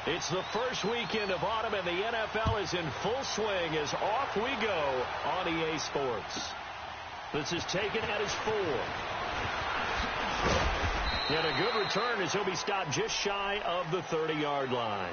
It's the first weekend of autumn, and the NFL is in full swing as off we go on EA Sports. This is taken at his 4. And a good return as he'll be stopped just shy of the 30-yard line.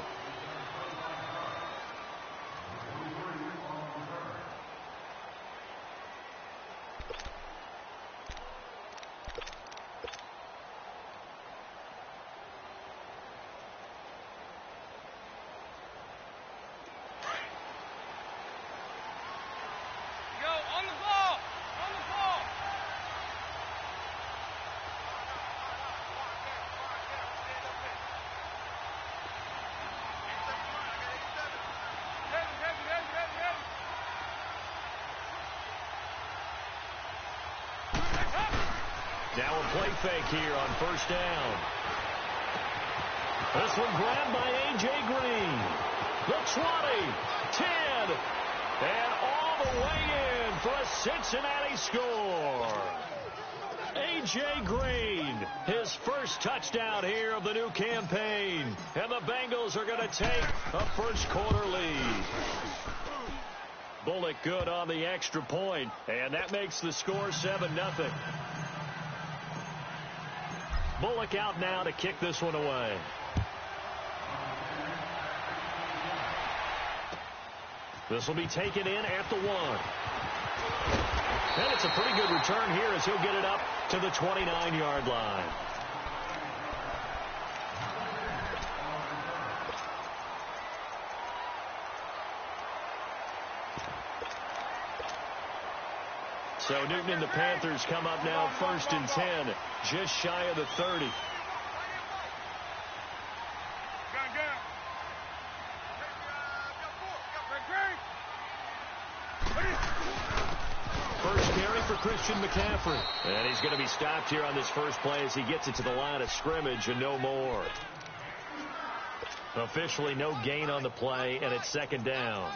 Now a play fake here on first down. This one grabbed by A.J. Green. The 20, 10, and all the way in for a Cincinnati score. A.J. Green, his first touchdown here of the new campaign. And the Bengals are going to take a first quarter lead. Bullock good on the extra point, and that makes the score 7-0. Bullock out now to kick this one away. This will be taken in at the 1. And it's a pretty good return here as he'll get it up to the 29-yard line. So Newton and the Panthers come up now 1st and 10, just shy of the 30. First carry for Christian McCaffrey. And he's going to be stopped here on this first play as he gets it to the line of scrimmage and no more. Officially no gain on the play, and it's 2nd down.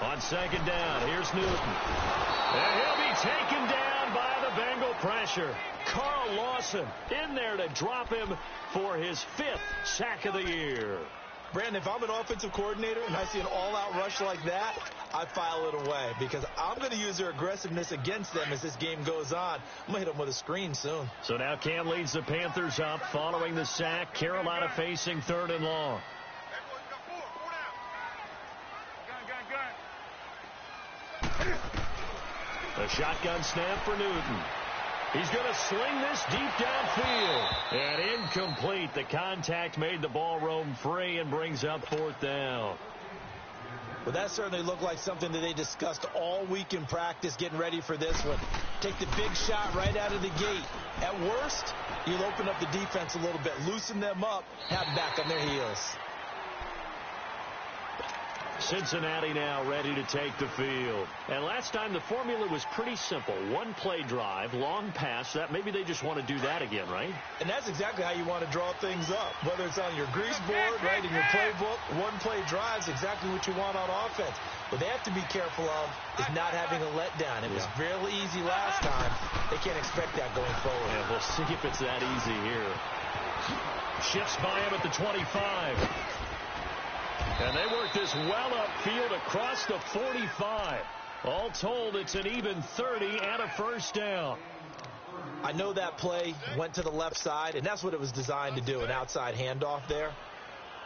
On 2nd down, here's Newton. And he'll be taken down by the Bengal pressure. Carl Lawson in there to drop him for his 5th sack of the year. Brandon, if I'm an offensive coordinator and I see an all-out rush like that, I file it away because I'm going to use their aggressiveness against them as this game goes on. I'm going to hit them with a screen soon. So now Cam leads the Panthers up following the sack. Carolina facing 3rd and long. A shotgun snap for Newton. He's going to sling this deep downfield. And incomplete. The contact made the ball roam free and brings up 4th down. Well, that certainly looked like something that they discussed all week in practice getting ready for this one. Take the big shot right out of the gate. At worst, you'll open up the defense a little bit, loosen them up, have them back on their heels. Cincinnati now ready to take the field. And last time the formula was pretty simple. One play drive, long pass. That maybe they just want to do that again, right? And that's exactly how you want to draw things up. Whether it's on your grease board, right, in your playbook, one play drive is exactly what you want on offense. What they have to be careful of is not having a letdown. It was fairly easy last time. They can't expect that going forward. Yeah, we'll see if it's that easy here. Shifts by him at the 25. And they work this well upfield across the 45. All told, it's an even 30 and a first down. I know that play went to the left side, and that's what it was designed to do, an outside handoff there.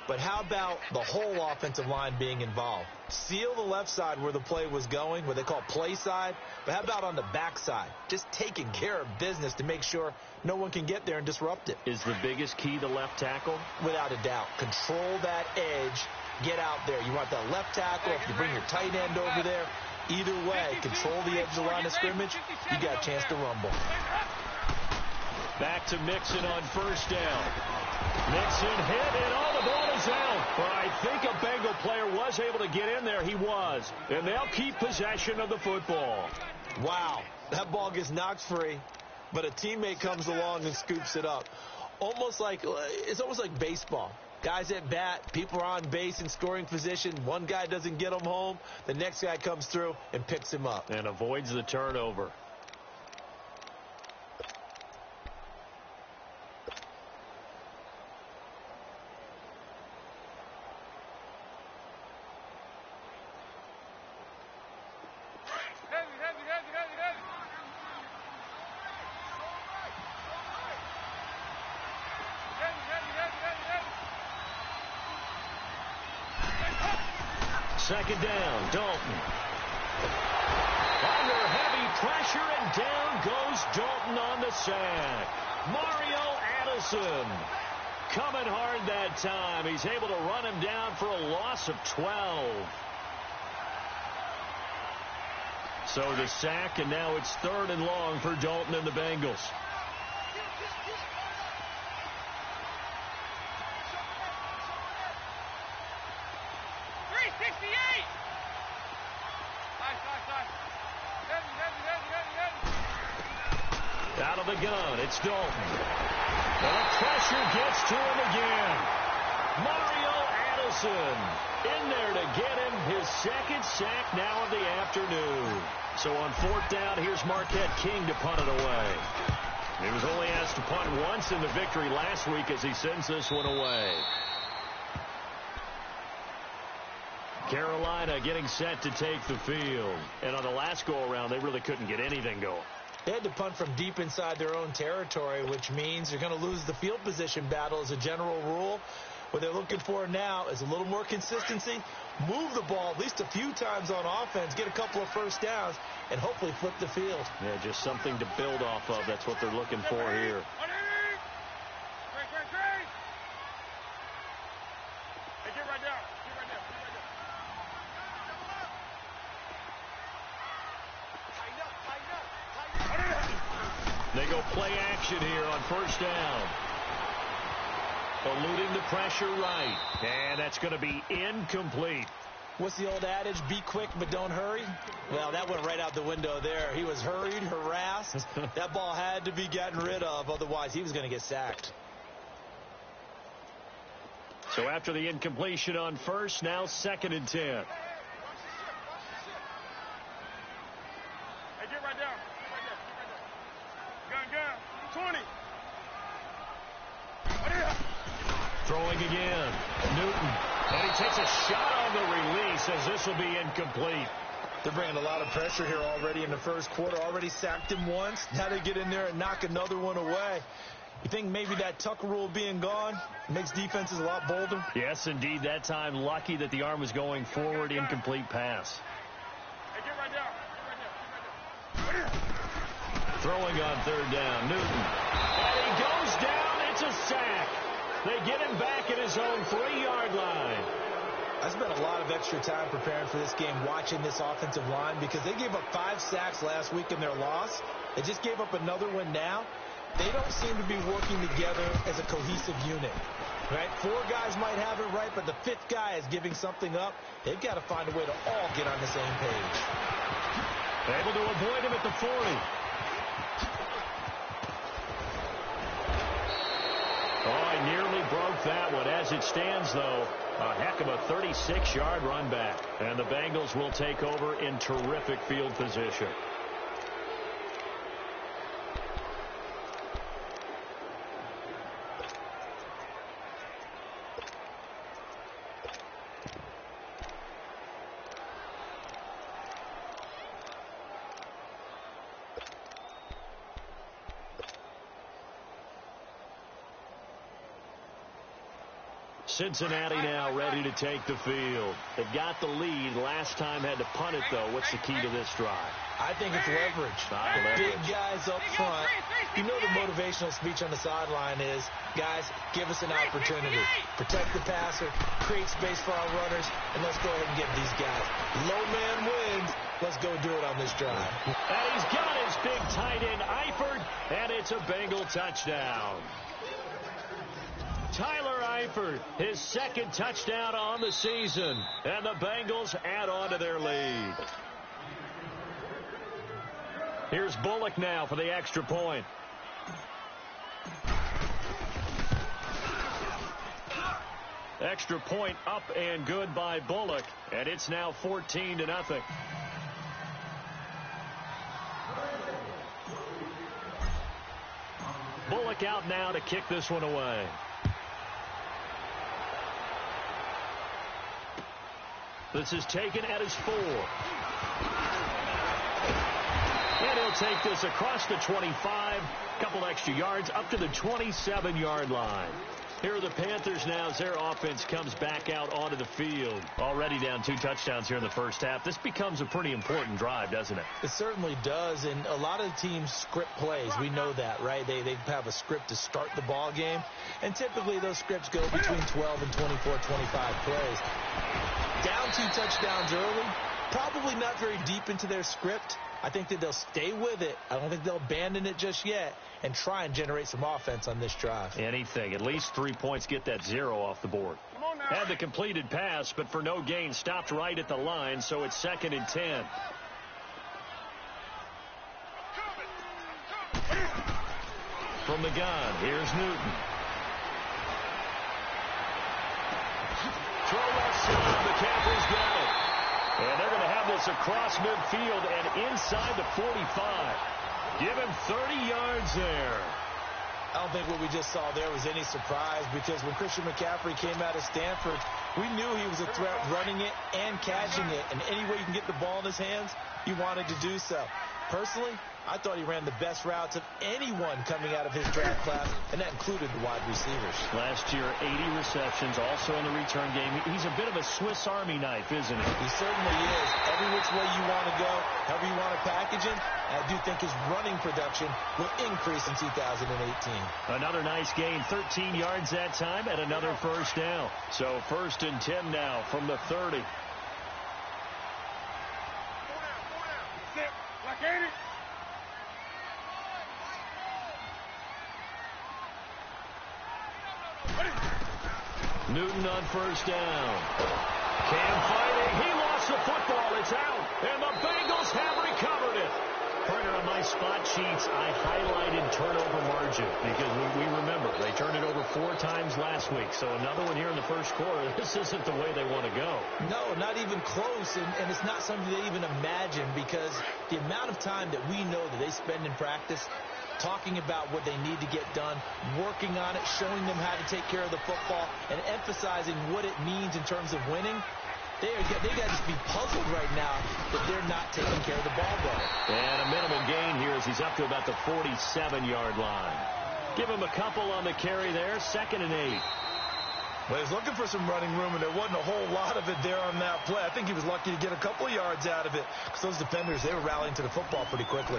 But how about the whole offensive line being involved? Seal the left side where the play was going, where they call play side. But how about on the back side? Just taking care of business to make sure no one can get there and disrupt it. Is the biggest key the left tackle? Without a doubt. Control that edge. Get out there. You want that left tackle. If you bring your tight end over there, either way, control the edge of the line of scrimmage, you got a chance to rumble. Back to Mixon on first down. Mixon hit, and all the ball is out. But I think a Bengal player was able to get in there. He was. And they'll keep possession of the football. Wow. That ball gets knocked free, but a teammate comes along and scoops it up. It's almost like baseball. Guys at bat, people are on base in scoring position. One guy doesn't get him home. The next guy comes through and picks him up. And avoids the turnover. Second down, Dalton. Under heavy pressure, and down goes Dalton on the sack. Mario Addison coming hard that time. He's able to run him down for a loss of 12. So the sack, and now it's 3rd and long for Dalton and the Bengals. Out of the gun, it's Dalton. And the pressure gets to him again. Mario Addison in there to get him his 2nd sack now of the afternoon. So on 4th down, here's Marquette King to punt it away. He was only asked to punt once in the victory last week as he sends this one away. Carolina getting set to take the field. And on the last go-around, they really couldn't get anything going. They had to punt from deep inside their own territory, which means they're going to lose the field position battle as a general rule. What they're looking for now is a little more consistency, move the ball at least a few times on offense, get a couple of first downs, and hopefully flip the field. Yeah, just something to build off of. That's what they're looking for here. They go play action here on 1st down. Eluding the pressure right. And that's going to be incomplete. What's the old adage? Be quick, but don't hurry. Well, that went right out the window there. He was hurried, harassed. That ball had to be gotten rid of. Otherwise, he was going to get sacked. So after the incompletion on 1st, now 2nd and 10. Hey, get right down. Gun. 20. Throwing again. Newton. And he takes a shot on the release as this will be incomplete. They're bringing a lot of pressure here already in the 1st quarter. Already sacked him once. Now they get in there and knock another one away. You think maybe that tuck rule being gone makes defenses a lot bolder? Yes, indeed. That time lucky that the arm was going forward. Incomplete pass. Hey, get right down. Throwing on 3rd down. Newton. And he goes down. It's a sack. They get him back at his own 3-yard line. I spent a lot of extra time preparing for this game watching this offensive line because they gave up 5 sacks last week in their loss. They just gave up another one now. They don't seem to be working together as a cohesive unit. Right? 4 guys might have it right, but the 5th guy is giving something up. They've got to find a way to all get on the same page. Able to avoid him at the 40. Oh, he nearly broke that one. As it stands, though, a heck of a 36-yard run back. And the Bengals will take over in terrific field position. Cincinnati now ready to take the field. They've got the lead. Last time had to punt it, though. What's the key to this drive? I think it's leverage. Big guys up front. You know the motivational speech on the sideline is, guys, give us an opportunity. Protect the passer, create space for our runners, and let's go ahead and get these guys. Low man wins. Let's go do it on this drive. And he's got his big tight end, Eifert, and it's a Bengal touchdown. Tyler Eifert, his 2nd touchdown on the season, and the Bengals add on to their lead. Here's Bullock now for the extra point. . 2 Extra point up and good by Bullock, and it's now 14-0. Bullock out now to kick this one away. This is taken at his 4. And he'll take this across the 25, couple extra yards up to the 27-yard line. Here are the Panthers now as their offense comes back out onto the field. Already down 2 touchdowns here in the first half. This becomes a pretty important drive, doesn't it? It certainly does, and a lot of teams script plays. We know that, right? They have a script to start the ball game, and typically those scripts go between 12 and 24, 25 plays. Down 2 touchdowns early, probably not very deep into their script. I think that they'll stay with it. I don't think they'll abandon it just yet and try and generate some offense on this drive. Anything. At least 3 points, get that 0 off the board. Had the completed pass, but for no gain, stopped right at the line, so it's 2nd and 10. From the gun, here's Newton. Throw left side, McCaffrey's got it. And they're going to have this across midfield and inside the 45. Give him 30 yards there. I don't think what we just saw there was any surprise, because when Christian McCaffrey came out of Stanford, we knew he was a threat running it and catching it. And any way you can get the ball in his hands, he wanted to do so. Personally, I thought he ran the best routes of anyone coming out of his draft class, and that included the wide receivers. Last year, 80 receptions, also in the return game. He's a bit of a Swiss Army knife, isn't he? He certainly is. Every which way you want to go, however you want to package him, I do think his running production will increase in 2018. Another nice gain, 13 yards that time, and another first down. So 1st and 10 now from the 30. Newton on first down. Cam fighting. He lost the football. It's out. And the Bengals have recovered it. Partner, on my spot sheets, I highlighted turnover margin because we remember they turned it over 4 times last week. So another one here in the first quarter. This isn't the way they want to go. No, not even close. And it's not something they even imagine, because the amount of time that we know that they spend in practice talking about what they need to get done, working on it, showing them how to take care of the football, and emphasizing what it means in terms of winning. They got to just be puzzled right now that they're not taking care of the ball better. And a minimum gain here as he's up to about the 47-yard line. Give him a couple on the carry there. 2nd and 8. Well, he was looking for some running room, and there wasn't a whole lot of it there on that play. I think he was lucky to get a couple of yards out of it, because those defenders, they were rallying to the football pretty quickly.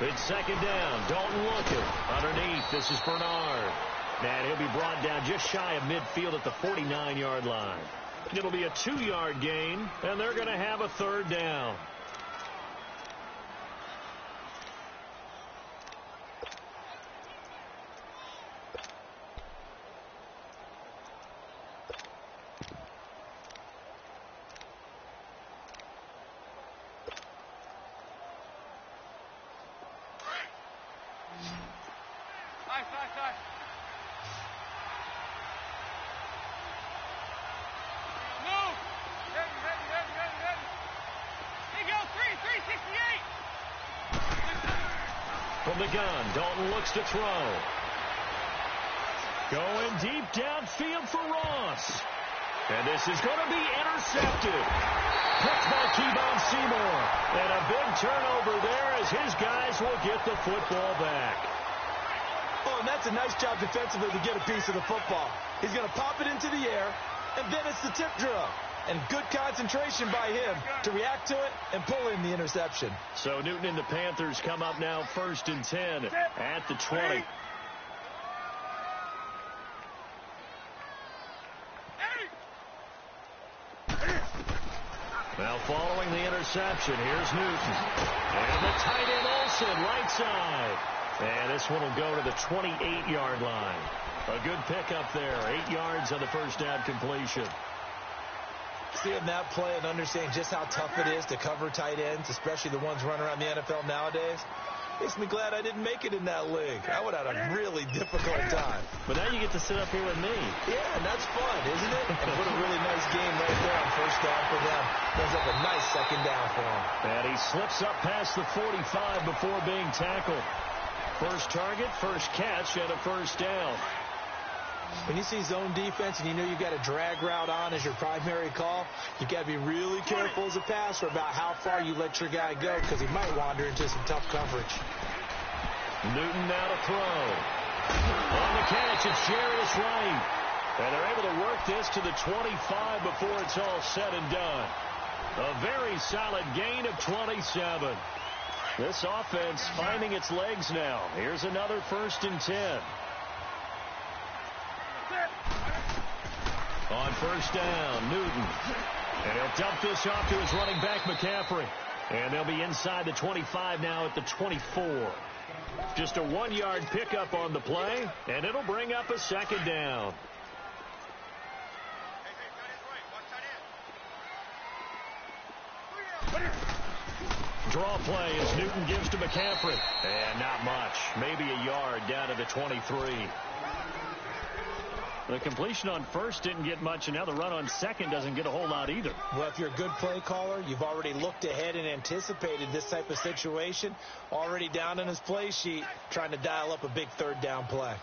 It's 2nd down. Dalton looking. Underneath, this is Bernard. And he'll be brought down just shy of midfield at the 49-yard line. It'll be a 2-yard gain, and they're going to have a 3rd down. From the gun, Dalton looks to throw. Going deep downfield for Ross. And this is going to be intercepted. Picked by Kevon Seymour. And a big turnover there as his guys will get the football back. Oh, and that's a nice job defensively to get a piece of the football. He's going to pop it into the air, and then it's the tip drill. And good concentration by him to react to it and pull in the interception. So Newton and the Panthers come up now 1st and 10 at the 20. Now following the interception, here's Newton. And the tight end Olsen, right side. And this one will go to the 28-yard line. A good pickup there. 8 yards on the first down completion. Seeing that play and understanding just how tough it is to cover tight ends, especially the ones running around the NFL nowadays, makes me glad I didn't make it in that league. I would have had a really difficult time. But now you get to sit up here with me. Yeah, and that's fun, isn't it? And put a really nice game right there on first down for them. Brings up a nice second down for him. And he slips up past the 45 before being tackled. First target, first catch, and a first down. When you see zone defense and you know you've got a drag route on as your primary call, you got to be really careful as a passer about how far you let your guy go because he might wander into some tough coverage. Newton now to throw. On the catch, it's Jarius Wright. And they're able to work this to the 25 before it's all said and done. A very solid gain of 27. This offense finding its legs now. Here's another 1st and 10. On first down, Newton. And he'll dump this off to his running back, McCaffrey. And they'll be inside the 25 now at the 24. Just a 1-yard pickup on the play, and it'll bring up a second down. Draw play as Newton gives to McCaffrey. And not much. Maybe a yard down to the 23. The completion on first didn't get much, and now the run on second doesn't get a whole lot either. Well, if you're a good play caller, you've already looked ahead and anticipated this type of situation. Already down in his play sheet, trying to dial up a big third down play.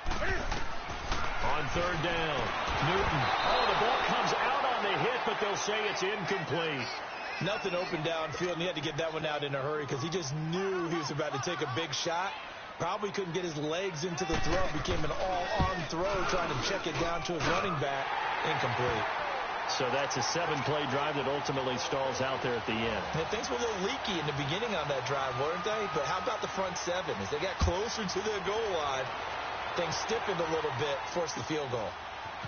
On third down, Newton. Oh, the ball comes out on the hit, but they'll say it's incomplete. Nothing open downfield, and he had to get that one out in a hurry because he just knew he was about to take a big shot. Probably couldn't get his legs into the throw. Became an all-arm throw trying to check it down to his running back. Incomplete. So that's a 7-play drive that ultimately stalls out there at the end. And things were a little leaky in the beginning on that drive, weren't they? But how about the front 7? As they got closer to the goal line, things stiffened a little bit, forced the field goal.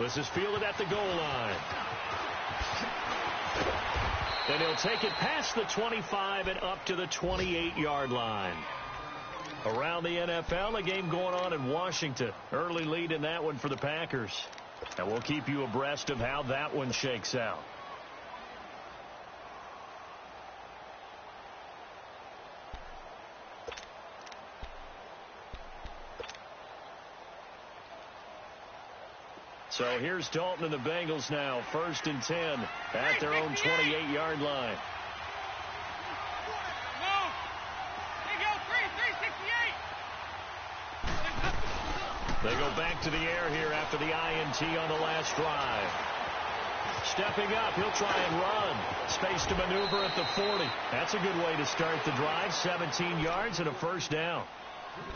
This is fielded at the goal line. And he'll take it past the 25 and up to the 28-yard line. Around the NFL, a game going on in Washington. Early lead in that one for the Packers. And we'll keep you abreast of how that one shakes out. So here's Dalton and the Bengals now. 1st and 10 at their own 28-yard line. They go back to the air here after the INT on the last drive. Stepping up, he'll try and run. Space to maneuver at the 40. That's a good way to start the drive. 17 yards and a first down.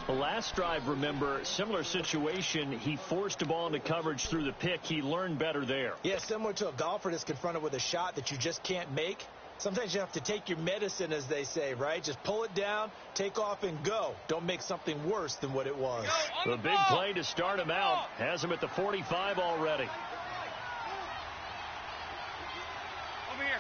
The last drive, remember, similar situation. He forced the ball into coverage through the pick. He learned better there. Yeah, similar to a golfer that's confronted with a shot that you just can't make. Sometimes you have to take your medicine, as they say, right? Just pull it down, take off, and go. Don't make something worse than what it was. The big play to start him out. Has him at the 45 already. Over here.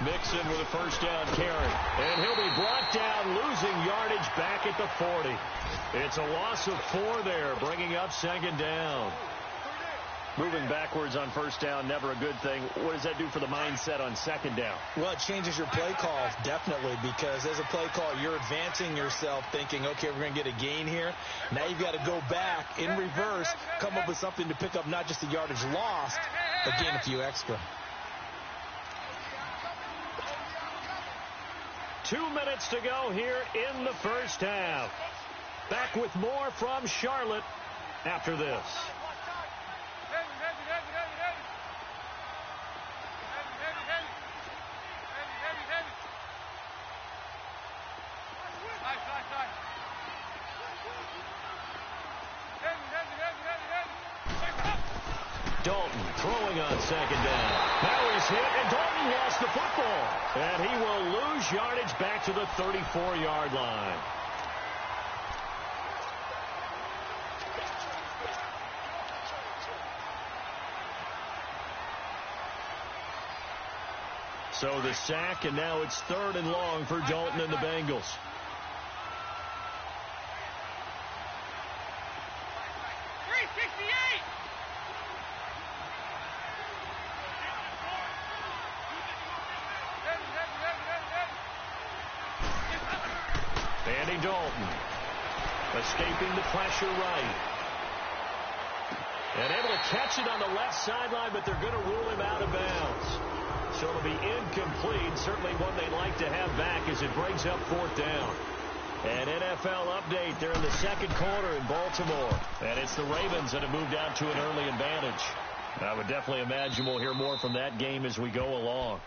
Mixon with a first down carry. And he'll be brought down, losing yardage back at the 40. It's a loss of 4 there, bringing up second down. Moving backwards on first down, never a good thing. What does that do for the mindset on second down? Well, it changes your play call, definitely, because as a play call, you're advancing yourself thinking, okay, we're going to get a gain here. Now you've got to go back in reverse, come up with something to pick up not just the yardage lost, but gain a few extra. 2 minutes to go here in the first half. Back with more from Charlotte after this. Dalton throwing on second down. Now he's hit, and Dalton lost the football. And he will lose yardage back to the 34-yard line. So the sack, and now it's 3rd and long for Dalton and the Bengals. Andy Dalton escaping the pressure right. And able to catch it on the left sideline, but they're going to rule him out of bounds. So it'll be incomplete. Certainly one they'd like to have back as it brings up 4th down. An NFL update. They're in the 2nd quarter in Baltimore. And it's the Ravens that have moved out to an early advantage. I would definitely imagine we'll hear more from that game as we go along.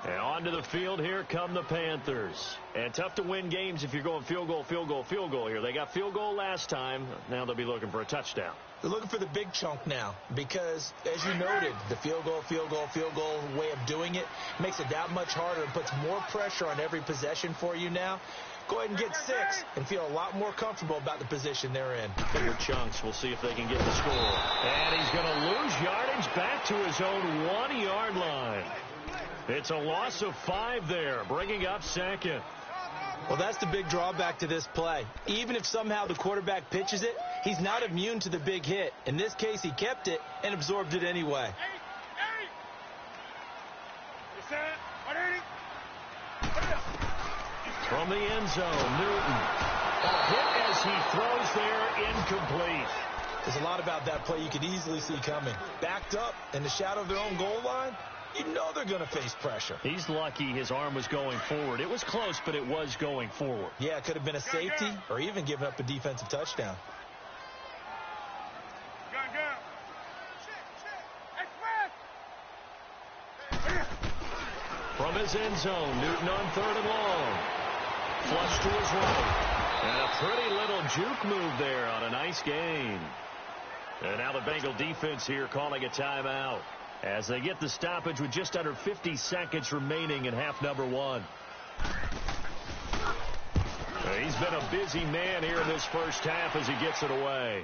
And onto the field, here come the Panthers. And tough to win games if you're going field goal, field goal, field goal here. They got field goal last time. Now they'll be looking for a touchdown. They're looking for the big chunk now because, as you noted, the field goal, field goal, field goal way of doing it makes it that much harder and puts more pressure on every possession for you now. Go ahead and get 6 and feel a lot more comfortable about the position they're in. Bigger chunks. We'll see if they can get the score. And he's going to lose yardage back to his own 1-yard line. It's a loss of 5 there, bringing up 2nd. Well, that's the big drawback to this play. Even if somehow the quarterback pitches it, he's not immune to the big hit. In this case, he kept it and absorbed it anyway. From the end zone, Newton. A hit as he throws there, incomplete. There's a lot about that play you could easily see coming. Backed up in the shadow of their own goal line, you know they're going to face pressure. He's lucky his arm was going forward. It was close, but it was going forward. Yeah, it could have been a safety or even given up a defensive touchdown. From his end zone, Newton on 3rd and long. Flush to his right. And a pretty little juke move there on a nice gain. And now the Bengal defense here calling a timeout as they get the stoppage with just under 50 seconds remaining in half number 1. He's been a busy man here in this first half as he gets it away.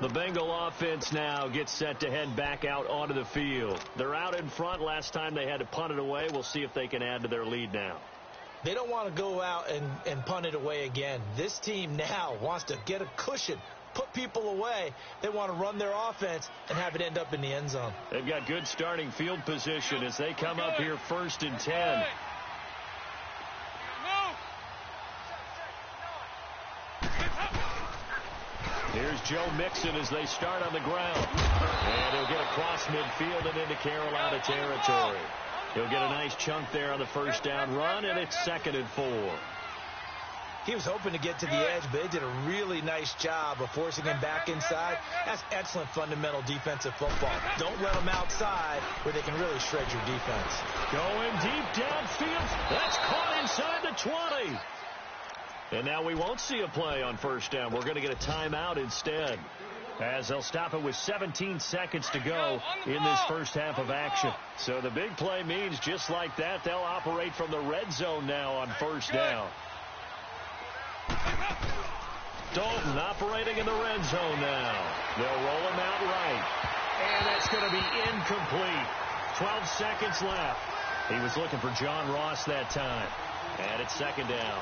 The Bengal offense now gets set to head back out onto the field. They're out in front. Last time they had to punt it away. We'll see if they can add to their lead now. They don't want to go out and punt it away again. This team now wants to get a cushion, put people away. They want to run their offense and have it end up in the end zone. They've got good starting field position as they come up here 1st and 10. Here's Joe Mixon as they start on the ground. And he'll get across midfield and into Carolina territory. He'll get a nice chunk there on the first down run, and it's 2nd and 4. He was hoping to get to the edge, but they did a really nice job of forcing him back inside. That's excellent fundamental defensive football. Don't let them outside where they can really shred your defense. Going deep downfield. That's caught inside the 20. And now we won't see a play on first down. We're going to get a timeout instead, as they'll stop it with 17 seconds to go in this first half of action. So the big play means just like that, they'll operate from the red zone now on first down. Dalton operating in the red zone now. They'll roll him out right. And that's going to be incomplete. 12 seconds left. He was looking for John Ross that time. And it's 2nd down.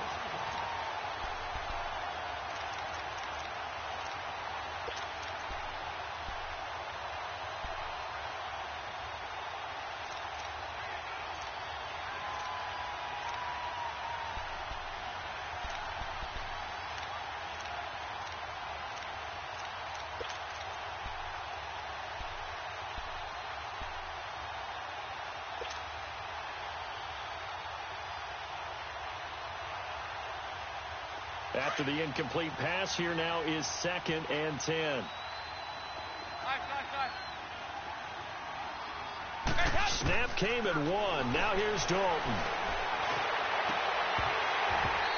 After the incomplete pass, here now is 2nd and 10. Snap came at 1. Now here's Dalton.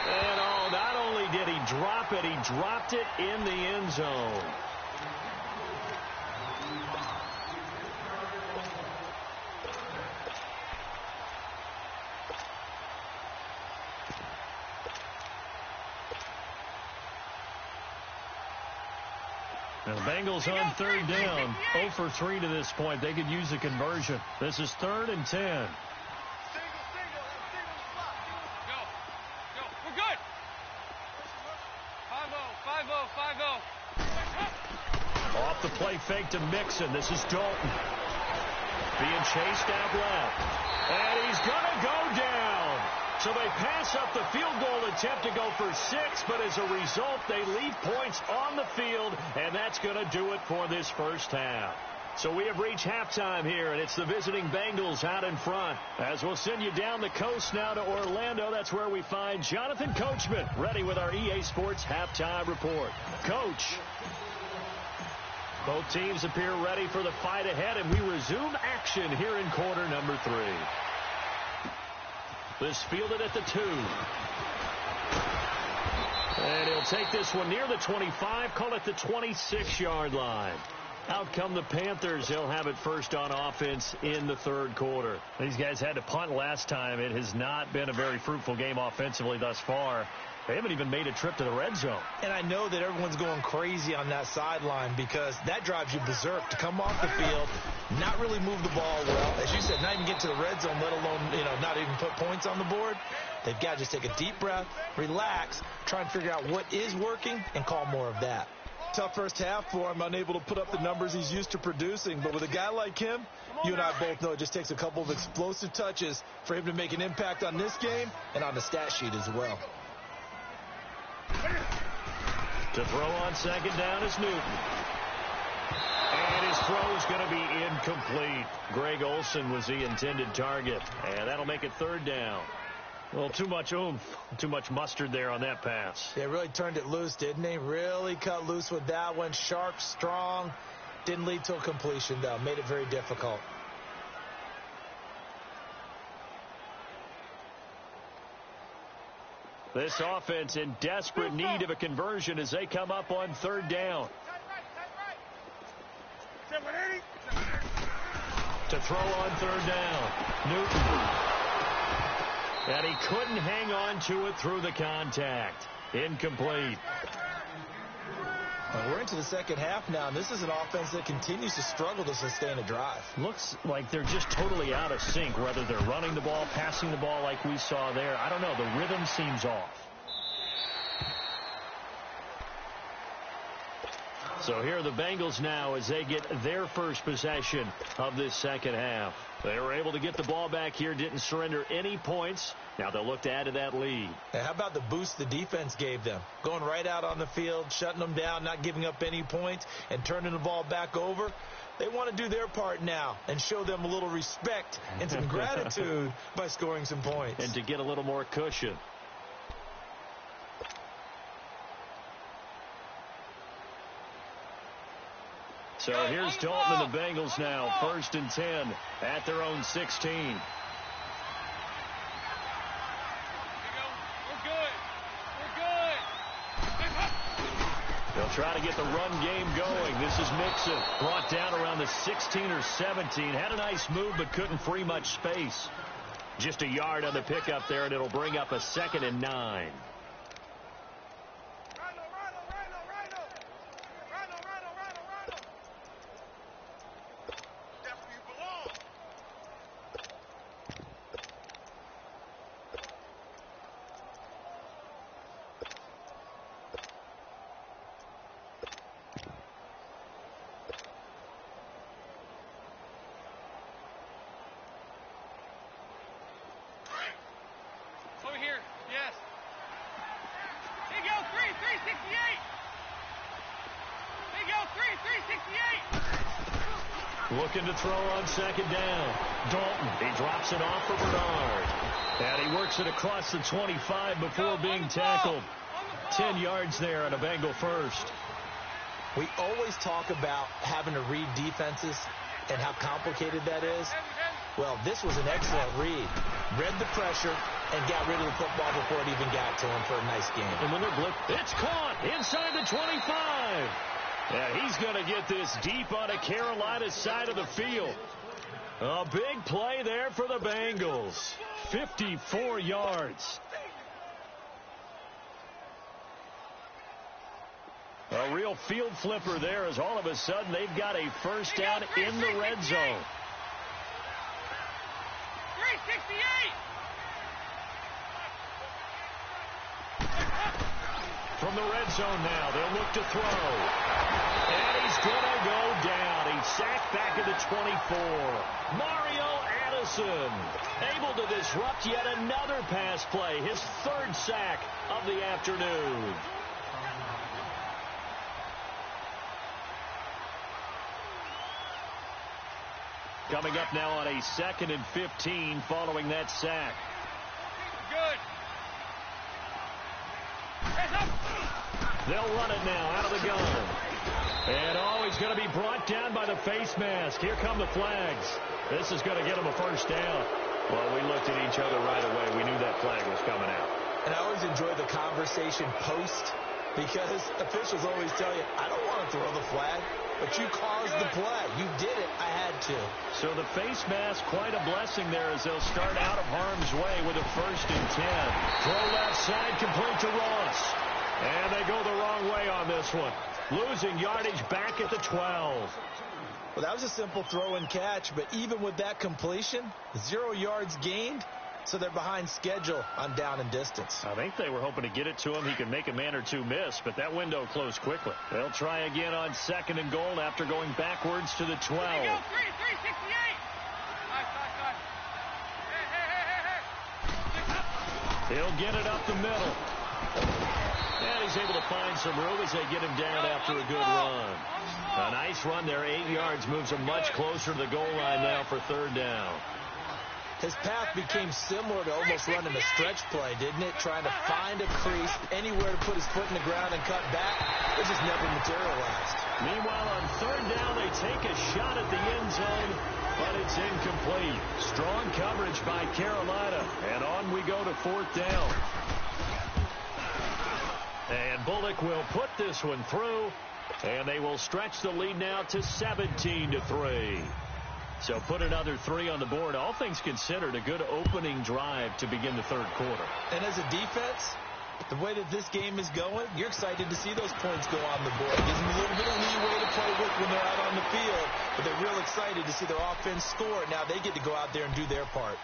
And not only did he drop it, he dropped it in the end zone. And the Bengals on third down, 0 for 3 to this point. They could use a conversion. This is 3rd and 10. Go. We're good. 5-0. Off the play fake to Mixon. This is Dalton. Being chased out left. And he's going to go down. So they pass up the field goal attempt to go for 6, but as a result, they leave points on the field, and that's going to do it for this first half. So we have reached halftime here, and it's the visiting Bengals out in front. As we'll send you down the coast now to Orlando, that's where we find Jonathan Coachman, ready with our EA Sports halftime report. Coach. Both teams appear ready for the fight ahead, and we resume action here in quarter number 3. This fielded at the 2. And he'll take this one near the 25, call it the 26-yard line. Out come the Panthers. They'll have it first on offense in the third quarter. These guys had to punt last time. It has not been a very fruitful game offensively thus far. They haven't even made a trip to the red zone. And I know that everyone's going crazy on that sideline because that drives you berserk to come off the field, not really move the ball well. As you said, not even get to the red zone, let alone, not even put points on the board. They've got to just take a deep breath, relax, try and figure out what is working, and call more of that. Tough first half for him, unable to put up the numbers he's used to producing. But with a guy like him, you and I both know it just takes a couple of explosive touches for him to make an impact on this game and on the stat sheet as well. To throw on second down is Newton. And his throw is going to be incomplete. Greg Olsen was the intended target. And that'll make it third down. Well, too much oomph, too much mustard there on that pass. Yeah, really turned it loose, didn't he? Really cut loose with that one. Sharp, strong. Didn't lead to a completion, though. Made it very difficult. This offense in desperate need of a conversion as they come up on third down. To throw on third down, Newton. And he couldn't hang on to it through the contact. Incomplete. Well, we're into the second half now, and this is an offense that continues to struggle to sustain a drive. Looks like they're just totally out of sync, whether they're running the ball, passing the ball like we saw there. I don't know. The rhythm seems off. So here are the Bengals now as they get their first possession of this second half. They were able to get the ball back here, didn't surrender any points. Now they'll look to add to that lead. Hey, how about the boost the defense gave them? Going right out on the field, shutting them down, not giving up any points, and turning the ball back over. They want to do their part now and show them a little respect and some gratitude by scoring some points. And to get a little more cushion. So here's Dalton and the Bengals now, 1st and 10 at their own 16. We're good. They'll try to get the run game going. This is Mixon, brought down around the 16 or 17. Had a nice move, but couldn't free much space. Just a yard on the pickup there, and it'll bring up a 2nd and 9. Over here. Yes. Here you go. 368. Here you go. 368. Looking to throw on second down. Dalton, he drops it off for Bernard. And he works it across the 25 before being tackled. 10 yards there on a Bengal first. We always talk about having to read defenses and how complicated that is. Well, this was an excellent read. Read the pressure and got rid of the football before it even got to him for a nice game. And when they're blitzed, it's caught inside the 25. And he's going to get this deep on a Carolina side of the field. A big play there for the Bengals. 54 yards. A real field flipper there, as all of a sudden they've got a first down in the red zone. 368. From the red zone now, they'll look to throw. And he's going to go down. He's sacked back at the 24. Mario Addison able to disrupt yet another pass play. His third sack of the afternoon. Coming up now on a 2nd and 15 following that sack. Good. They'll run it now out of the gun. And he's going to be brought down by the face mask. Here come the flags. This is going to get him a first down. Well, we looked at each other right away. We knew that flag was coming out. And I always enjoy the conversation post, because officials always tell you, I don't want to throw the flag, but you caused the play. You did it. I had to. So the face mask, quite a blessing there as they'll start out of harm's way with a 1st and 10. Throw left side, complete to Ross. And they go the wrong way on this one. Losing yardage back at the 12. Well, that was a simple throw and catch, but even with that completion, 0 yards gained, so they're behind schedule on down and distance. I think they were hoping to get it to him. He could make a man or two miss, but that window closed quickly. They'll try again on 2nd and goal after going backwards to the 12. 368. He'll get it up the middle. And he's able to find some room as they get him down after a good run. A nice run there, 8 yards, moves him much closer to the goal line now for 3rd down. His path became similar to almost running a stretch play, didn't it? Trying to find a crease, anywhere to put his foot in the ground and cut back. It just never materialized. Meanwhile, on 3rd down, they take a shot at the end zone, but it's incomplete. Strong coverage by Carolina, and on we go to 4th down. And Bullock will put this one through, and they will stretch the lead now to 17-3. So put another 3 on the board. All things considered, a good opening drive to begin the 3rd quarter. And as a defense, the way that this game is going, you're excited to see those points go on the board. It gives them a little bit of leeway to play with when they're out on the field, but they're real excited to see their offense score. Now they get to go out there and do their part.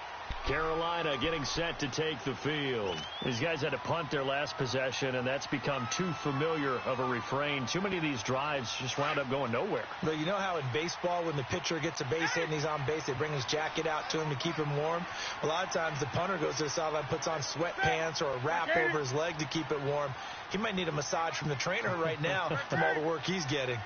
Carolina getting set to take the field. These guys had to punt their last possession, and that's become too familiar of a refrain. Too many of these drives just wound up going nowhere. But you know how in baseball, when the pitcher gets a base hit and he's on base, they bring his jacket out to him to keep him warm? A lot of times the punter goes to the sideline, puts on sweatpants or a wrap over his leg to keep it warm. He might need a massage from the trainer right now from all the work he's getting.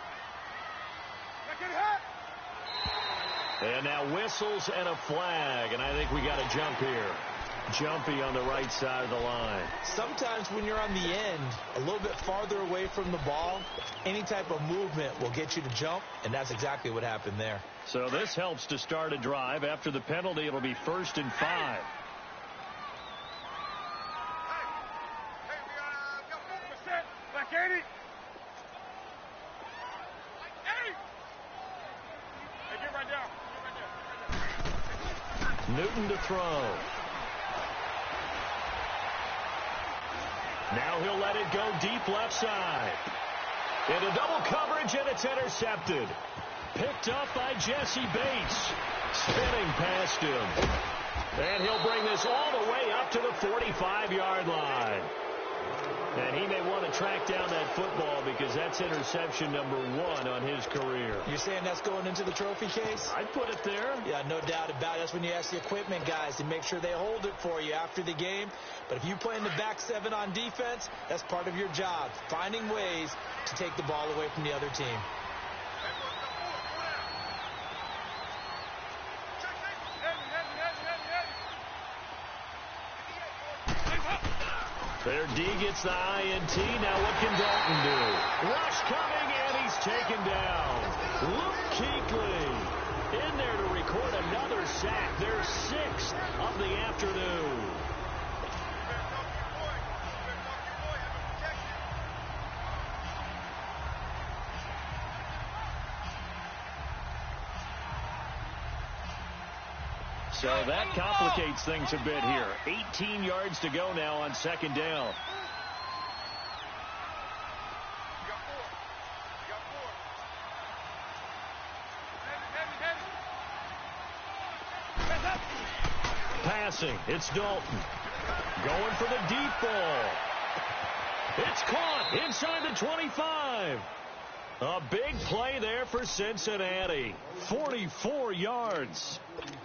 And now whistles and a flag, and I think we got a jump here. Jumpy on the right side of the line. Sometimes when you're on the end, a little bit farther away from the ball, any type of movement will get you to jump, and that's exactly what happened there. So this helps to start a drive. After the penalty, it'll be 1st and 5. Hey, we got 4%. Back 80. Hey, get right down. Newton to throw. Now he'll let it go deep left side. Into double coverage, and it's intercepted. Picked up by Jesse Bates. Spinning past him. And he'll bring this all the way up to the 45-yard line. And he may want to track down that football because that's interception number 1 on his career. You're saying that's going into the trophy case? I'd put it there. Yeah, no doubt about it. That's when you ask the equipment guys to make sure they hold it for you after the game. But if you play in the back 7 on defense, that's part of your job, finding ways to take the ball away from the other team. Their D gets the INT. Now what can Dalton do? Rush coming, and he's taken down. Luke Kuechly in there to record another sack. Their 6th of the afternoon. So that complicates things a bit here. 18 yards to go now on 2nd down. passing. It's Dalton. Going for the deep ball. It's caught inside the 25. A big play there for Cincinnati. 44 yards.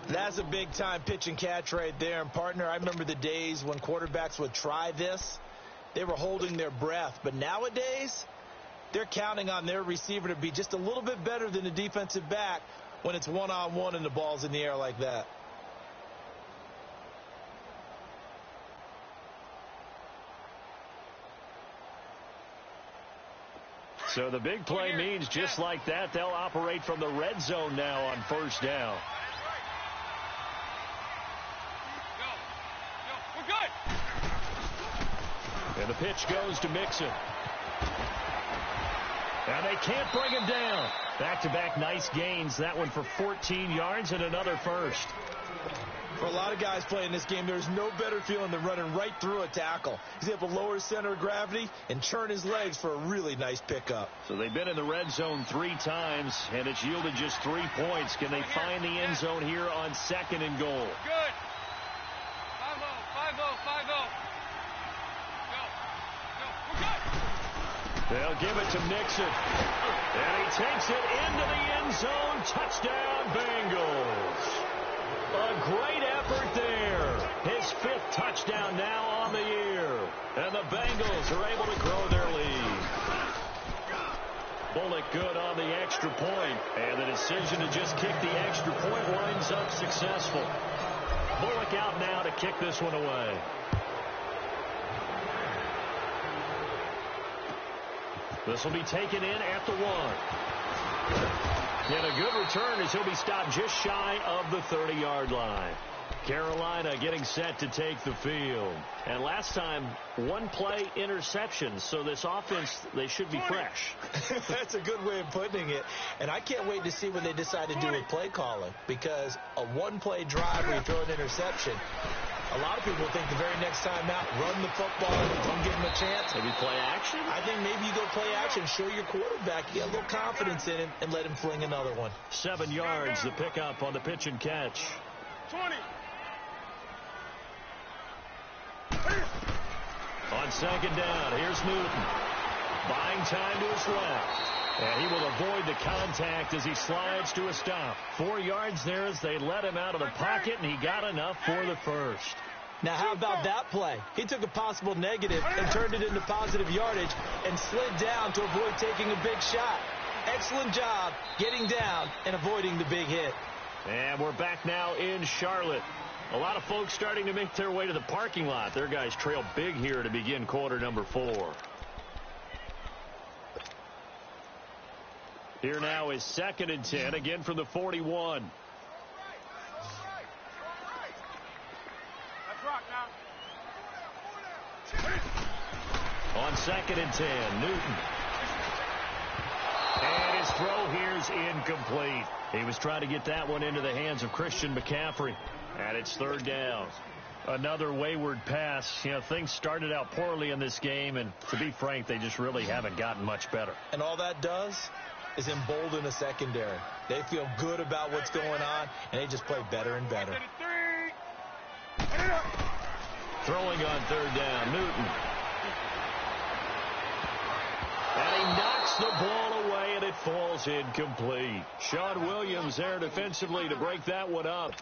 That's a big-time pitch and catch right there. And, partner, I remember the days when quarterbacks would try this. They were holding their breath. But nowadays, they're counting on their receiver to be just a little bit better than the defensive back when it's one-on-one and the ball's in the air like that. So the big play means just like that, they'll operate from the red zone now on first down. We're good. And the pitch goes to Mixon. And they can't bring him down. Back-to-back nice gains. That one for 14 yards and another first. For a lot of guys playing this game, there's no better feeling than running right through a tackle. He's able to lower his center of gravity and turn his legs for a really nice pickup. So they've been in the red zone 3 times, and it's yielded just 3 points. Can they find the end zone here on 2nd and goal? Good. 5-0, 5-0, 5-0. Go. We're good. They'll give it to Mixon. And he takes it into the end zone. Touchdown, Bengals. A great effort there. His 5th touchdown now on the year. And the Bengals are able to grow their lead. Bullock good on the extra point. And the decision to just kick the extra point winds up successful. Bullock out now to kick this one away. This will be taken in at the 1. And a good return as he'll be stopped just shy of the 30-yard line. Carolina getting set to take the field. And last time, 1-play interception. So this offense, they should be fresh. That's a good way of putting it. And I can't wait to see what they decide to do with play calling. Because a 1-play drive where you throw an interception, a lot of people think the very next time out, run the football, don't give him a chance. Maybe play action? I think maybe you go play action, show your quarterback, you get a little confidence in him, and let him fling another one. 7 yards, the pickup on the pitch and catch. 20. On 2nd down, here's Newton. Buying time to his left. And he will avoid the contact as he slides to a stop. 4 yards there as they let him out of the pocket, and he got enough for the first. Now, how about that play? He took a possible negative and turned it into positive yardage and slid down to avoid taking a big shot. Excellent job getting down and avoiding the big hit. And we're back now in Charlotte. A lot of folks starting to make their way to the parking lot. Their guys trail big here to begin quarter number 4. Here now is 2nd and 10, again from the 41. Let's rock now. On 2nd and 10, Newton. And his throw here's incomplete. He was trying to get that one into the hands of Christian McCaffrey. And it's 3rd down. Another wayward pass. You know, things started out poorly in this game, and to be frank, they just really haven't gotten much better. And all that does is embolden the secondary. They feel good about what's going on, and they just play better and better. Throwing on 3rd down, Newton. And he knocks the ball away, and it falls incomplete. Sean Williams there defensively to break that one up.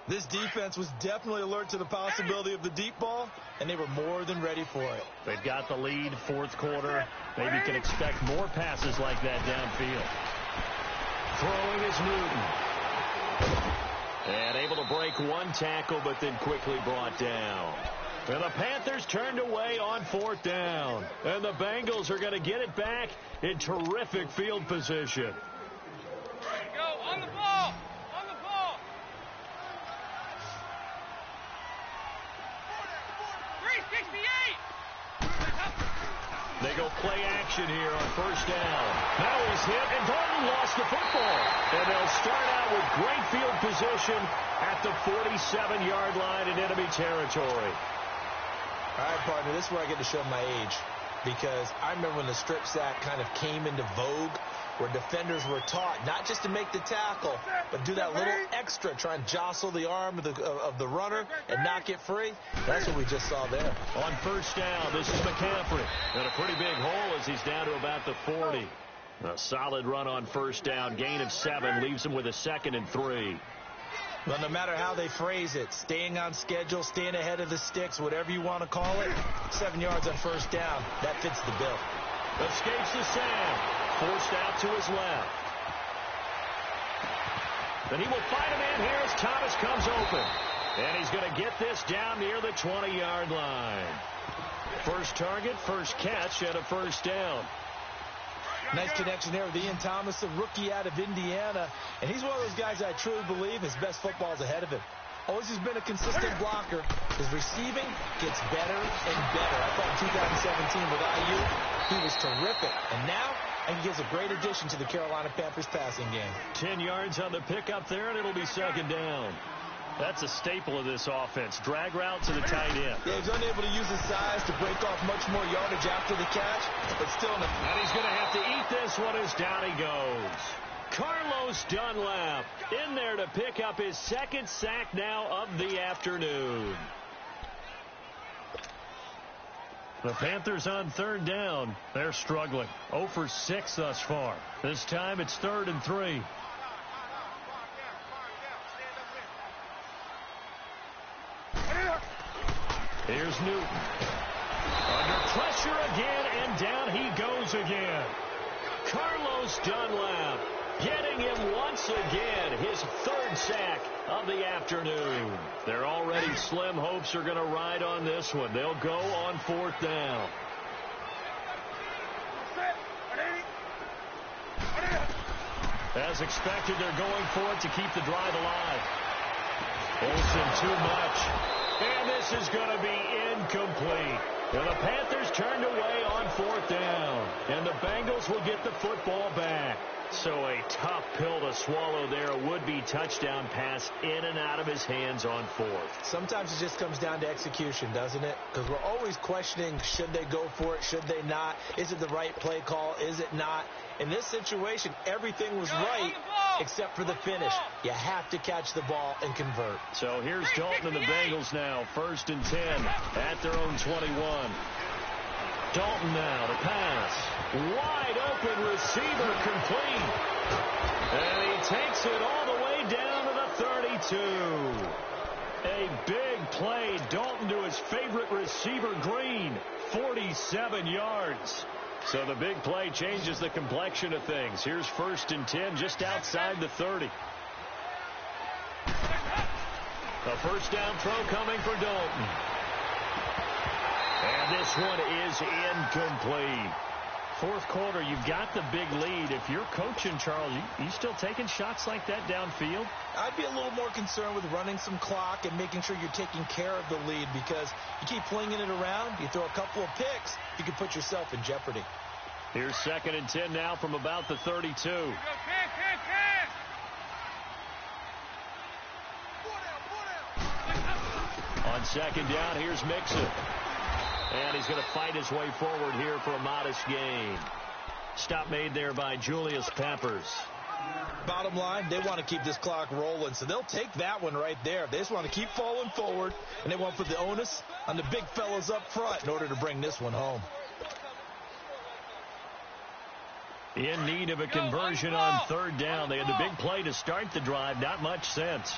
This defense was definitely alert to the possibility of the deep ball, and they were more than ready for it. They've got the lead, 4th quarter. Maybe can expect more passes like that downfield. Throwing is Newton. And able to break 1 tackle, but then quickly brought down. And the Panthers turned away on 4th down. And the Bengals are going to get it back in terrific field position. Go on the ball. On the ball. 368. They go play action here on 1st down. Now he's hit, and Dalton lost the football. And they'll start out with great field position at the 47-yard line in enemy territory. All right, partner, this is where I get to show my age. Because I remember when the strip sack kind of came into vogue where defenders were taught not just to make the tackle, but do that little extra, try and jostle the arm of the runner and not get free. That's what we just saw there. On first down, this is McCaffrey. And a pretty big hole as he's down to about the 40. A solid run on first down. Gain of 7 leaves him with a 2nd and 3. Well, no matter how they phrase it, staying on schedule, staying ahead of the sticks, whatever you want to call it, 7 yards on first down, that fits the bill. Escapes the Sam. Forced out to his left. Then he will find a man here as Thomas comes open. And he's going to get this down near the 20-yard line. First target, first catch, and a first down. Nice connection there with Ian Thomas, a rookie out of Indiana. And he's one of those guys I truly believe his best football is ahead of him. Always has been a consistent blocker. His receiving gets better and better. I thought in 2017 with IU, he was terrific. And now, he gives a great addition to the Carolina Panthers passing game. 10 yards on the pickup there, and it'll be 2nd down. That's a staple of this offense. Drag route to the tight end. Yeah, he's unable to use his size to break off much more yardage after the catch, but still. And he's going to have to eat this one as down he goes. Carlos Dunlap in there to pick up his 2nd sack now of the afternoon. The Panthers on 3rd down. They're struggling. 0 for 6 thus far. This time it's 3rd and 3. Here's Newton. Under pressure again, and down he goes again. Carlos Dunlap getting him once again, his 3rd sack of the afternoon. Their already slim hopes are going to ride on this one. They'll go on 4th down. As expected, they're going for it to keep the drive alive. Olsen too much. And this is going to be incomplete. And the Panthers turned away on 4th down. And the Bengals will get the football back. So a tough pill to swallow there. A would-be touchdown pass in and out of his hands on 4th. Sometimes it just comes down to execution, doesn't it? Because we're always questioning, should they go for it, should they not? Is it the right play call? Is it not? In this situation, everything was right except for the finish. You have to catch the ball and convert. So here's Dalton and the Bengals now. 1st and 10 at their own 21. Dalton now to pass. Wide open receiver complete. And he takes it all the way down to the 32. A big play. Dalton to his favorite receiver, Green. 47 yards. So the big play changes the complexion of things. Here's 1st and 10 just outside the 30. A first down throw coming for Dalton. And this one is incomplete. 4th quarter, you've got the big lead. If you're coaching, Charles, you still taking shots like that downfield? I'd be a little more concerned with running some clock and making sure you're taking care of the lead, because you keep flinging it around, you throw a couple of picks, you can put yourself in jeopardy. Here's 2nd and 10 now from about the 32. On 2nd down, here's Mixon. And he's going to fight his way forward here for a modest gain. Stop made there by Julius Peppers. Bottom line, they want to keep this clock rolling, so they'll take that one right there. They just want to keep falling forward, and they want to put the onus on the big fellas up front in order to bring this one home. In need of a conversion on 3rd down. They had the big play to start the drive. Not much sense.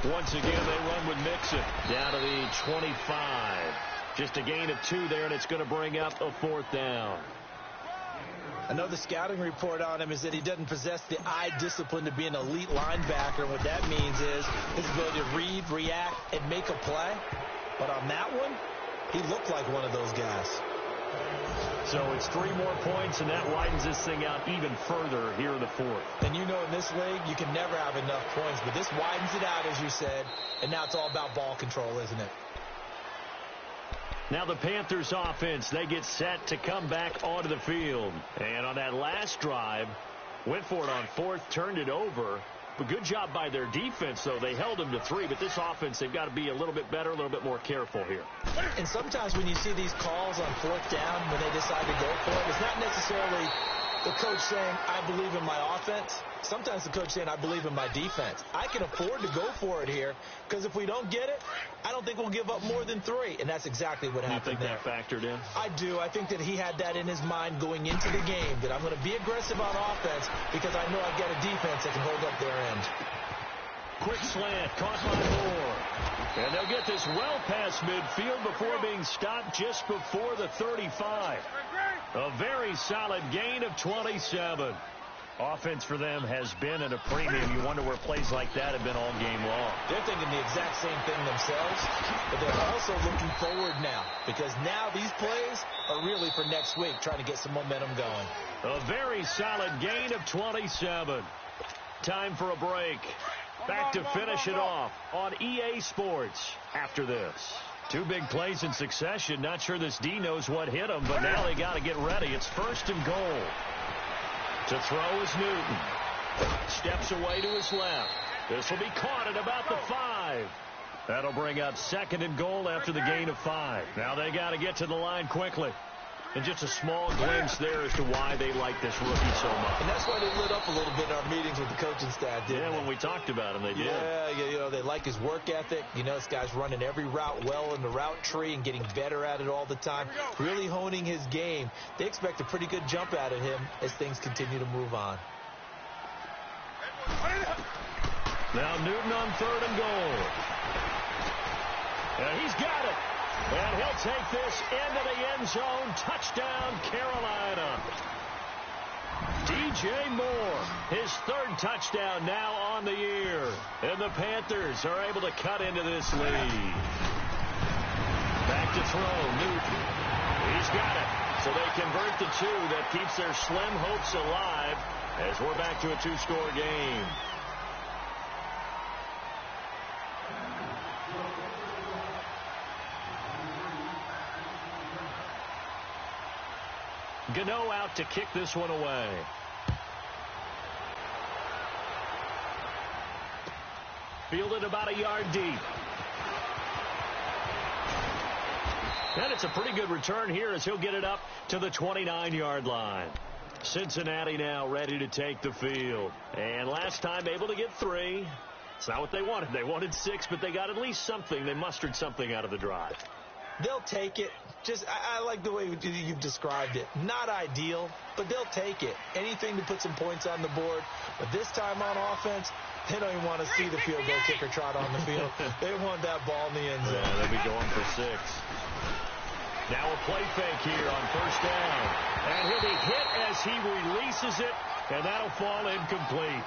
Once again, they run with Mixon down to the 25. Just a gain of 2 there, and it's going to bring up a 4th down. I know the scouting report on him is that he doesn't possess the eye discipline to be an elite linebacker. What that means is his ability to read, react, and make a play. But on that one, he looked like one of those guys. So it's 3 more points, and that widens this thing out even further here in the 4th. And you know in this league, you can never have enough points, but this widens it out, as you said, and now it's all about ball control, isn't it? Now the Panthers offense, they get set to come back onto the field. And on that last drive, went for it on 4th, turned it over, But good job by their defense, though. They held them to 3, but this offense, they've got to be a little bit better, a little bit more careful here. And sometimes when you see these calls on 4th down, when they decide to go for it, it's not necessarily the coach saying, I believe in my offense. Sometimes the coach saying, I believe in my defense. I can afford to go for it here, because if we don't get it, I don't think we'll give up more than 3. And that's exactly what happened there. You think that factored in? I do. I think that he had that in his mind going into the game, that I'm going to be aggressive on offense because I know I've got a defense that can hold up their end. Quick slant, caught by Moore. And they'll get this well past midfield before being stopped just before the 35. A very solid gain of 27. Offense for them has been at a premium. You wonder where plays like that have been all game long. They're thinking the exact same thing themselves, but they're also looking forward now, because now these plays are really for next week, trying to get some momentum going. A very solid gain of 27. Time for a break. Back to finish it off on EA Sports after this. 2 big plays in succession. Not sure this D knows what hit him, but now they got to get ready. It's 1st and goal. To throw is Newton. Steps away to his left. This will be caught at about the 5. That'll bring up 2nd and goal after the gain of 5. Now they got to get to the line quickly. And just a small glimpse there as to why they like this rookie so much. And that's why they lit up a little bit in our meetings with the coaching staff, didn't they? When we talked about him, they did. Yeah, you know, they like his work ethic. You know, this guy's running every route well in the route tree and getting better at it all the time, really honing his game. They expect a pretty good jump out of him as things continue to move on. Now Newton on 3rd and goal. And he's got it. And he'll take this into the end zone. Touchdown, Carolina. DJ Moore, his 3rd touchdown now on the year. And the Panthers are able to cut into this lead. Back to throw, Newton. He's got it. So they convert the 2. That keeps their slim hopes alive as we're back to a 2-score game. Gano out to kick this one away. Fielded about a yard deep. And it's a pretty good return here as he'll get it up to the 29-yard line. Cincinnati now ready to take the field. And last time able to get 3. It's not what they wanted. They wanted 6, but they got at least something. They mustered something out of the drive. They'll take it. I like the way you've described it. Not ideal, but they'll take it. Anything to put some points on the board. But this time on offense, they don't even want to see the field goal kicker trot on the field. They want that ball in the end zone. Yeah, they'll be going for 6. Now a play fake here on 1st down. And he'll be hit as he releases it, and that'll fall incomplete.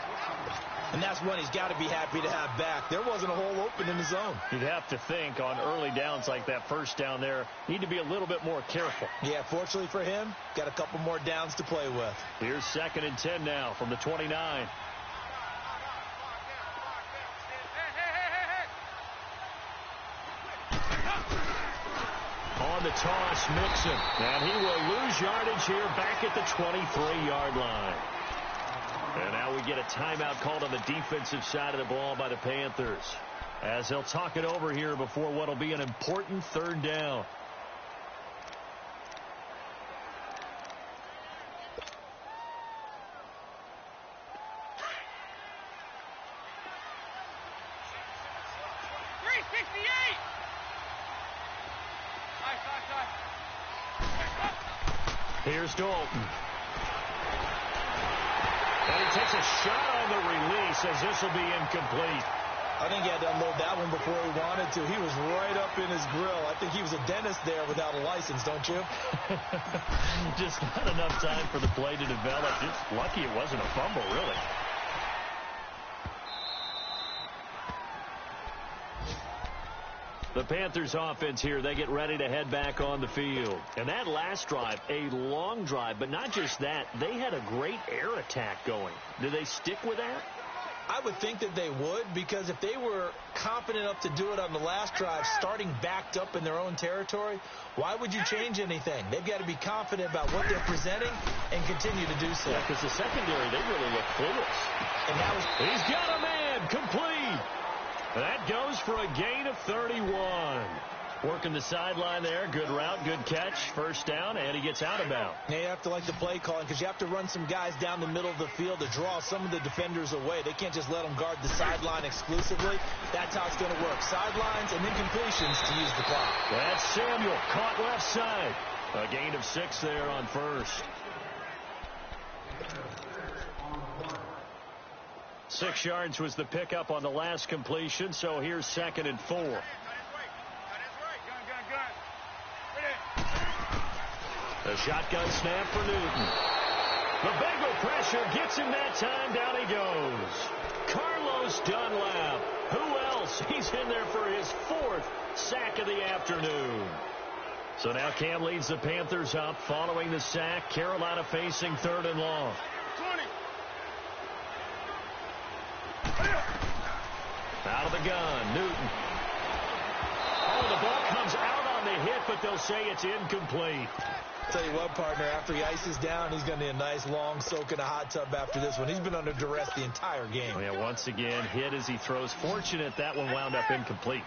And that's one he's got to be happy to have back. There wasn't a hole open in the zone. You'd have to think on early downs like that 1st down there, need to be a little bit more careful. Yeah, fortunately for him, got a couple more downs to play with. Here's 2nd and 10 now from the 29. On the toss, Mixon. And he will lose yardage here back at the 23-yard line. And now we get a timeout called on the defensive side of the ball by the Panthers, as they'll talk it over here before what will be an important 3rd down. Here's Dalton. And he takes a shot on the release as this will be incomplete. I think he had to unload that one before he wanted to. He was right up in his grill. I think he was a dentist there without a license, don't you? Just not enough time for the play to develop. Just lucky it wasn't a fumble, really. The Panthers offense here, they get ready to head back on the field. And that last drive, a long drive, but not just that. They had a great air attack going. Do they stick with that? I would think that they would, because if they were confident enough to do it on the last drive, starting backed up in their own territory, why would you change anything? They've got to be confident about what they're presenting and continue to do so. Yeah, because the secondary, they really look clueless. And that was... He's got a man, complete. That goes for a gain of 31. Working the sideline there. Good route, good catch. First down, and he gets out of bounds. Yeah, you have to like the play calling, because you have to run some guys down the middle of the field to draw some of the defenders away. They can't just let them guard the sideline exclusively. That's how it's going to work. Sidelines and then completions to use the clock. That's Samuel, caught left side. A gain of 6 there on first. 6 yards was the pickup on the last completion, so here's 2nd and 4. The shotgun snap for Newton. The Bengal pressure gets him that time. Down he goes. Carlos Dunlap. Who else? He's in there for his 4th sack of the afternoon. So now Cam leads the Panthers up following the sack. Carolina facing 3rd and long. 20. Out of the gun, Newton. Oh, the ball comes out on the hit, but they'll say it's incomplete. Tell you what, partner, after he ices down, he's going to need a nice long soak in a hot tub after this one. He's been under duress the entire game. Oh, yeah, once again, hit as he throws. Fortunate that one wound up incomplete.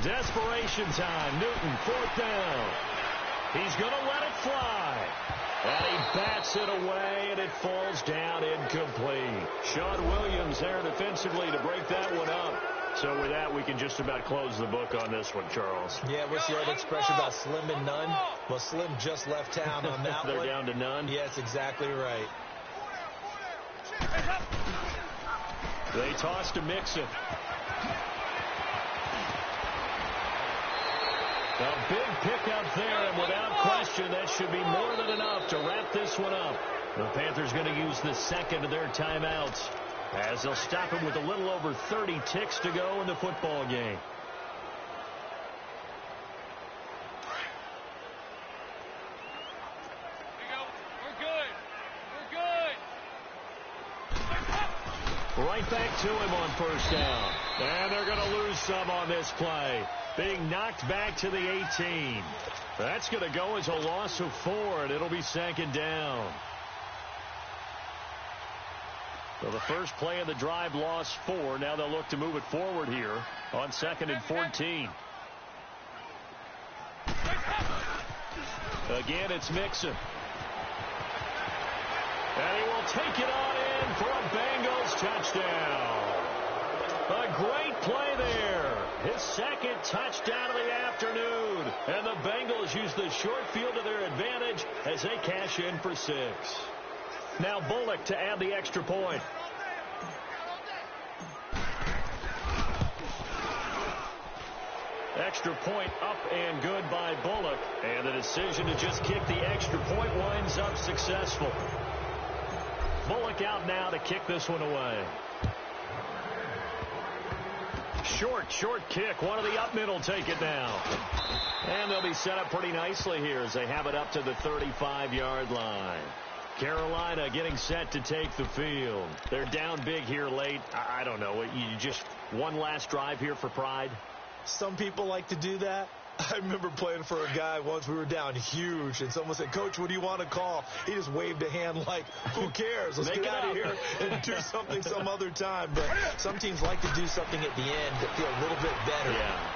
Desperation time. Newton, 4th down. He's going to let it fly. And he bats it away, and it falls down incomplete. Sean Williams there defensively to break that one up. So with that, we can just about close the book on this one, Charles. Yeah, what's the old expression about slim and none? Well, Slim just left town on that They're one. down to none? Yes, exactly right. They toss to Mixon. A big pickup there, and without question, that should be more than enough to wrap this one up. The Panthers going to use the 2nd of their timeouts, as they'll stop him with a little over 30 ticks to go in the football game. Right back to him on 1st down. And they're going to lose some on this play. Being knocked back to the 18. That's going to go as a loss of 4, and it'll be 2nd down. So the first play of the drive lost 4. Now they'll look to move it forward here on 2nd and 14. Again, it's Mixon. And he will take it on in for a Bengals touchdown. A great play there. His 2nd touchdown of the afternoon. And the Bengals use the short field to their advantage as they cash in for 6. Now Bullock to add the extra point. Extra point up and good by Bullock. And the decision to just kick the extra point winds up successful. Bullock out now to kick this one away. Short kick. One of the up middle take it down. And they'll be set up pretty nicely here as they have it up to the 35-yard line. Carolina getting set to take the field. They're down big here late. I don't know. You just one last drive here for pride? Some people like to do that. I remember playing for a guy once. We were down huge, and someone said, "Coach, what do you want to call?" He just waved a hand like, "Who cares? Let's get out of here and do something some other time." But some teams like to do something at the end to feel a little bit better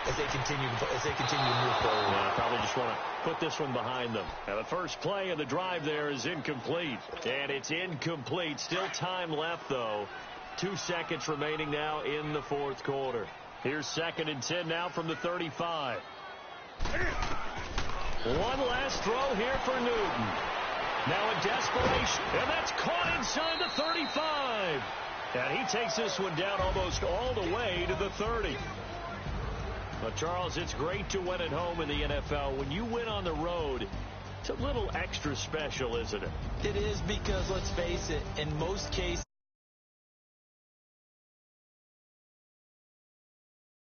as they continue to move forward. Yeah, probably just want to put this one behind them. Now the first play of the drive there is incomplete, and it's incomplete. Still time left though. 2 seconds remaining now in the 4th quarter. Here's 2nd and 10 now from the 35. One last throw here for Newton. Now in desperation, and that's caught inside the 35. And he takes this one down almost all the way to the 30. But, Charles, it's great to win at home in the NFL. When you win on the road, it's a little extra special, isn't it? It is, because, let's face it, in most cases,